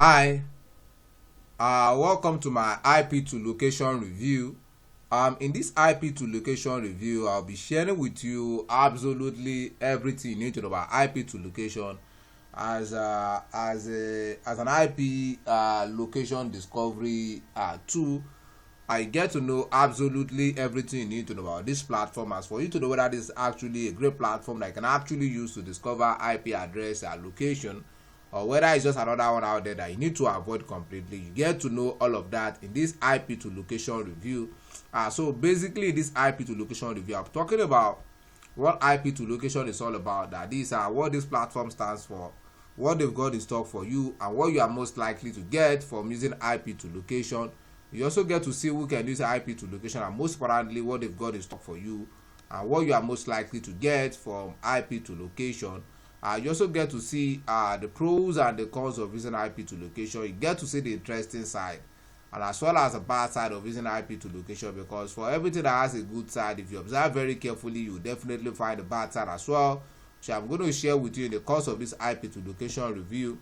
Hi, welcome to my IP2 location review. In this IP2 location review, I'll be sharing with you absolutely everything you need to know about IP2 location as an IP location discovery tool. I get to know absolutely everything you need to know about this platform, as for you to know whether this is actually a great platform that you can actually use to discover IP address and location, or whether it's just another one out there that you need to avoid completely. You get to know all of that in this IP2 location review. So basically, this IP2 location review, I'm talking about what IP2 location is all about. That these are what this platform stands for, what they've got in stock for you, and what you are most likely to get from using IP2 location. You also get to see who can use IP2 location, and most importantly, what they've got in stock for you and what you are most likely to get from IP2 location. You also get to see the pros and the cons of using IP2 location. You get to see the interesting side and as well as the bad side of using IP2 location, because for everything that has a good side, if you observe very carefully, you definitely find the bad side as well, which I'm going to share with you in the course of this IP2 location review.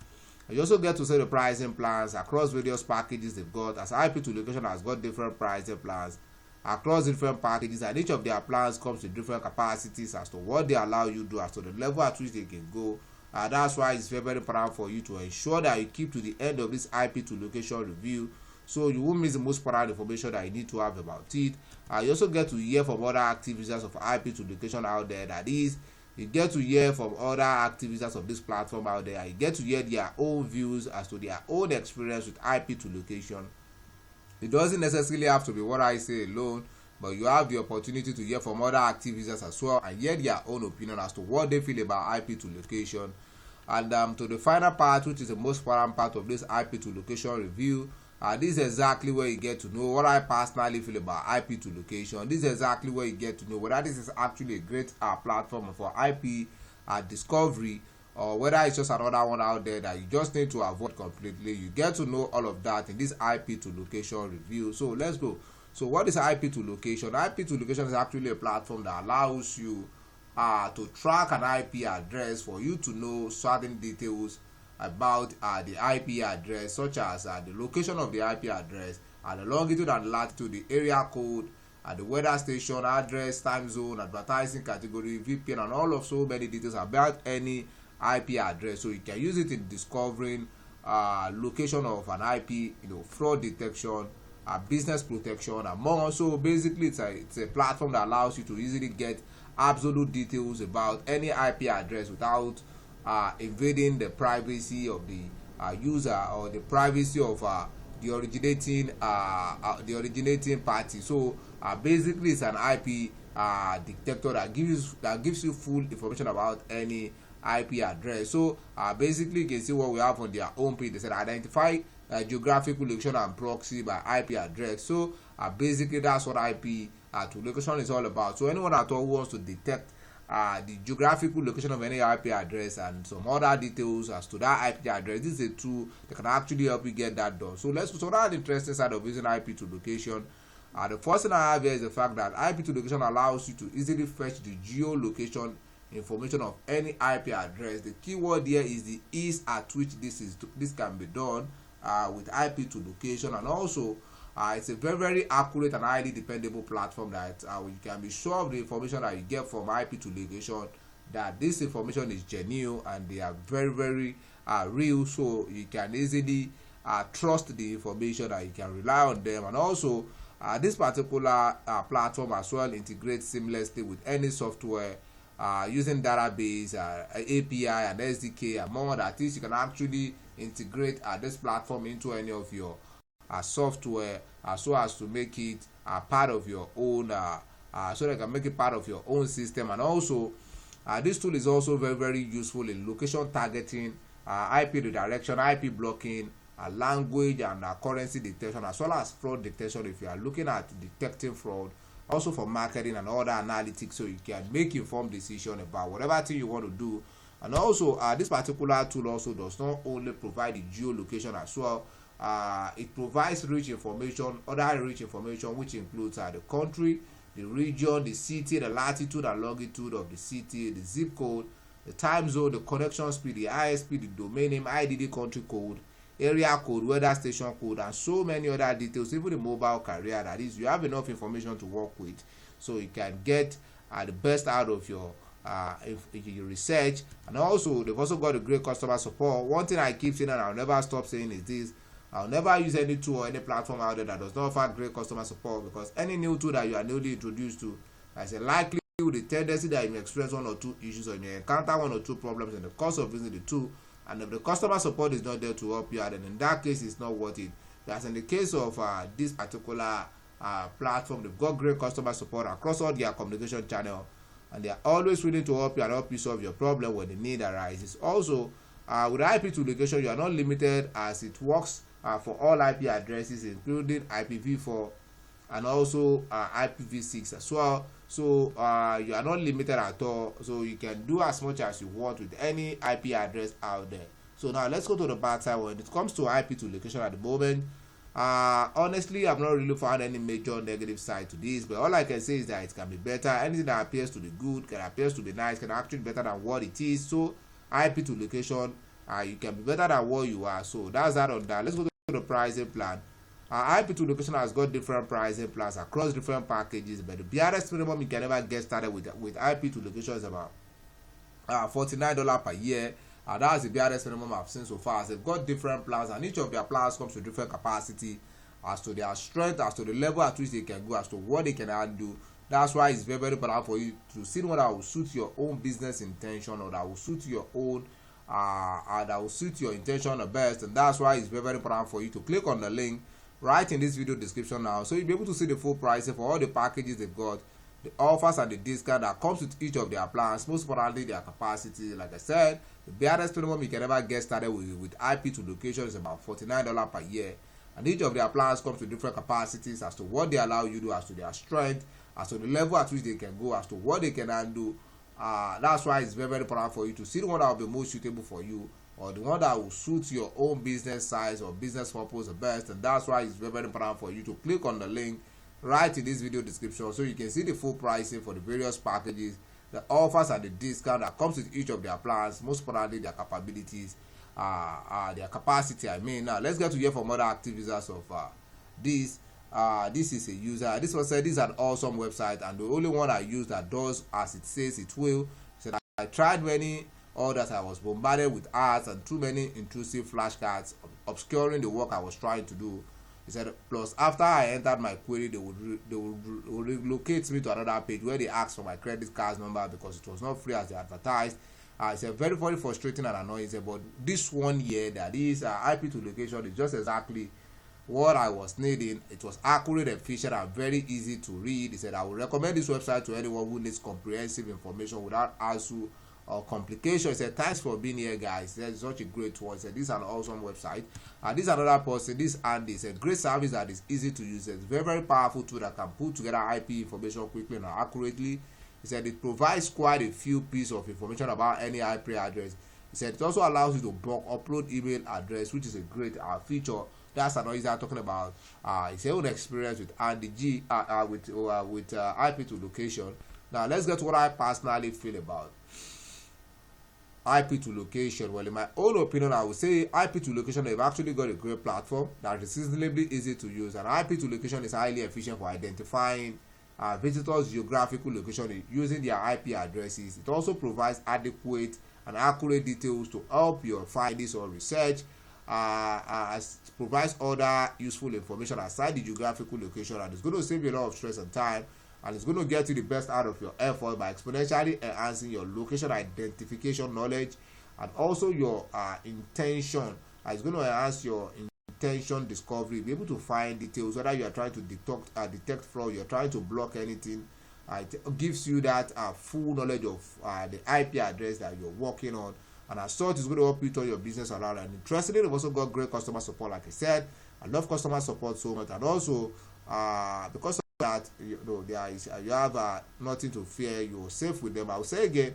You also get to see the pricing plans across various packages they've got, as IP2 location has got different pricing plans across different packages, and each of their plans comes with different capacities as to what they allow you to do, as to the level at which they can go. That's why it's very important for you to ensure that you keep to the end of this IP2 location review, so you won't miss the most important information that you need to have about it. You also get to hear from other active users of IP2 location out there. That is, you get to hear from other active users of this platform out there. You get to hear their own views as to their own experience with IP2 location. It doesn't necessarily have to be what I say alone, but you have the opportunity to hear from other active users as well and hear their own opinion as to what they feel about IP2 location. And to the final part, which is the most important part of this IP2 location review, this is exactly where you get to know what I personally feel about IP2 location. This is exactly where you get to know whether this is actually a great platform for IP discovery, or whether it's just another one out there that you just need to avoid completely. You get to know all of that in this IP2 location review. So let's go. So what is IP2 location? IP2 location is actually a platform that allows you to track an IP address for you to know certain details about the IP address, such as the location of the IP address, the longitude and latitude, the area code, the weather station, address, time zone, advertising category, VPN, and all of so many details about any IP address. So you can use it in discovering location of an IP, fraud detection, business protection, and more. So basically, it's a platform that allows you to easily get absolute details about any IP address without invading the privacy of the user or the privacy of the originating party. So basically, it's an IP detector that gives you full information about any IP address. So basically, you can see what we have on their home page. They said identify geographical location and proxy by IP address. So basically, that's what IP to location is all about. So anyone at all who wants to detect the geographical location of any IP address and some other details as to that IP address, this is a tool that can actually help you get that done. So let's go to that interesting side of using IP2 location. The first thing I have here is the fact that IP2 location allows you to easily fetch the geolocation information of any IP address. The keyword here is the ease at which this can be done with IP2 location, and also it's a very accurate and highly dependable platform that you can be sure of the information that you get from IP2 location, that this information is genuine and they are very real, so you can easily trust the information, that you can rely on them. And also this particular platform as well integrates seamlessly with any software using database, API and SDK and more. That is, you can actually integrate this platform into any of your software so as to make it part of your own so that you can make it part of your own system. And also this tool is also very useful in location targeting, IP redirection, IP blocking, language and currency detection, as well as fraud detection if you are looking at detecting fraud, also for marketing and other analytics, so you can make informed decision about whatever thing you want to do. And also this particular tool also does not only provide the geolocation as well, it provides rich information, other rich information, which includes the country, the region, the city, the latitude and longitude of the city, the zip code, the time zone, the connection speed, the ISP, the domain name, IDD country code, area code, weather station code, and so many other details, even the mobile carrier. That is, you have enough information to work with, so you can get the best out of your your research. And also, they've also got a great customer support. One thing I keep saying and I'll never stop saying is this: I'll never use any tool or any platform out there that does not offer great customer support, because any new tool that you are newly introduced to, there's a likely with the tendency that you may experience one or two issues, or you may encounter one or two problems in the course of using the tool, and if the customer support is not there to help you out, then in that case it's not worth it. That's in the case of this particular platform. They've got great customer support across all their communication channel, and they are always willing to help you and help you solve your problem when the need arises. Also, with IP2 location, you are not limited, as it works for all IP addresses, including IPv4 and also IPv6 as well. So you are not limited at all, so you can do as much as you want with any IP address out there. So now let's go to the bad side. When it comes to IP2 location at the moment, honestly, I've not really found any major negative side to this, but all I can say is that it can be better. Anything that appears to be good, can appears to be nice, can actually be better than what it is. So IP2 location, you can be better than what you are. So that's that on that. Let's go to the pricing plan. IP2 location has got different pricing plans across different packages, but the barest minimum you can ever get started with IP2 location is about $49 per year. That's the barest minimum I've seen so far. They've got different plans, and each of their plans comes with different capacity as to their strength, as to the level at which they can go, as to what they can handle. That's why it's very, very important for you to see one that will suit your own business intention, or that will suit your own that will suit your intention the best. And that's why it's very, very important for you to click on the link right in this video description now, so you'll be able to see the full pricing for all the packages they've got, the offers and the discount that comes with each of their plans, most importantly their capacity. Like I said, the barest minimum you can ever get started with IP2 location is about $49 per year, and each of their plans comes with different capacities as to what they allow you to do, as to their strength, as to the level at which they can go, as to what they can handle. That's why it's very, very important for you to see the one that will be most suitable for you, or the one that will suit your own business size or business purpose the best. And that's why it's very, very important for you to click on the link right in this video description, so you can see the full pricing for the various packages, the offers and the discount that comes with each of their plans, most importantly their capabilities, their capacity. Now let's get to hear from other active users of this. This is a user. This one said this is an awesome website, and the only one I use that does as it says it will. Said I tried many others. I was bombarded with ads and too many intrusive flashcards obscuring the work I was trying to do. He said, plus after I entered my query, they would relocate me to another page where they asked for my credit card number because it was not free as they advertised. It's a very, very frustrating and annoying. But this one here, that is IP2 location, is just exactly what I was needing. It was accurate, efficient, and very easy to read. He said, I would recommend this website to anyone who needs comprehensive information without hassle or complications. He said, thanks for being here, guys. That's such a great one. He said, this is an awesome website. This is another person. This Andy is a great service that is easy to use. It's a very, very powerful tool that can put together IP information quickly and accurately. He said it provides quite a few pieces of information about any IP address. He said it also allows you to bulk upload email address, which is a great feature. That's another thing I'm talking about. His own experience with Andy G with IP2 location. Now let's get to what I personally feel about IP2 location. Well, in my own opinion, I would say IP2 location, they've actually got a great platform that is reasonably easy to use, and IP2 location is highly efficient for identifying visitors' geographical location using their IP addresses. It also provides adequate and accurate details to help your findings or research. Provides other useful information aside the geographical location, and it's going to save you a lot of stress and time, and it's going to get you the best out of your effort by exponentially enhancing your location identification knowledge and also your intention. It's going to enhance your intention discovery, be able to find details, whether you are trying to detect fraud, you're trying to block anything. It gives you that full knowledge of the IP address that you're working on, and as such, it's going to help you turn your business around. And interestingly, they've also got great customer support. Like I said, I love customer support so much, and also because of that, you have nothing to fear. You're safe with them. I will say again,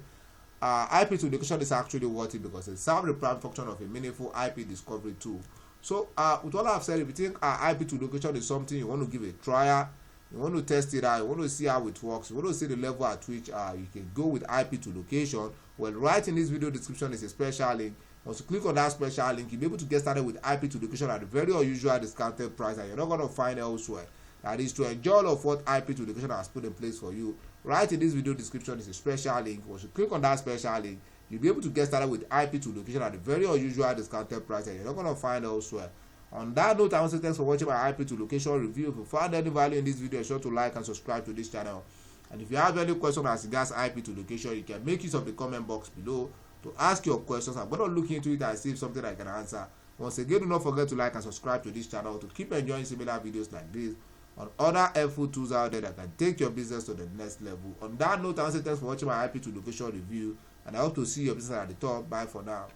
IP2 location is actually worth it because it serves the prime function of a meaningful IP discovery tool. So with all I've said, if you think IP2 location is something you want to give a trial, you want to test it out, you want to see how it works, you want to see the level at which you can go with IP2 location, well, right in this video description is a special link. Once you click on that special link, you'll be able to get started with ip2 location at a very unusual discounted price that you're not going to find elsewhere. That is to enjoy all of what ip2 location has put in place for you. Right in this video description is a special link. Once you click on that special link, you'll be able to get started with ip2 location at a very unusual discounted price that you're not going to find elsewhere. On that note, I want to say thanks for watching my ip2 location review. If you found any value in this video, be sure to like and subscribe to this channel. And if you have any questions as regards ip2 location, you can make use of the comment box below to ask your questions. I'm going to look into it and see if something I can answer. Once again, do not forget to like and subscribe to this channel to keep enjoying similar videos like this on other helpful tools out there that can take your business to the next level. On that note, I want to say thanks for watching my ip2 location review, and I hope to see your business at the top. Bye for now.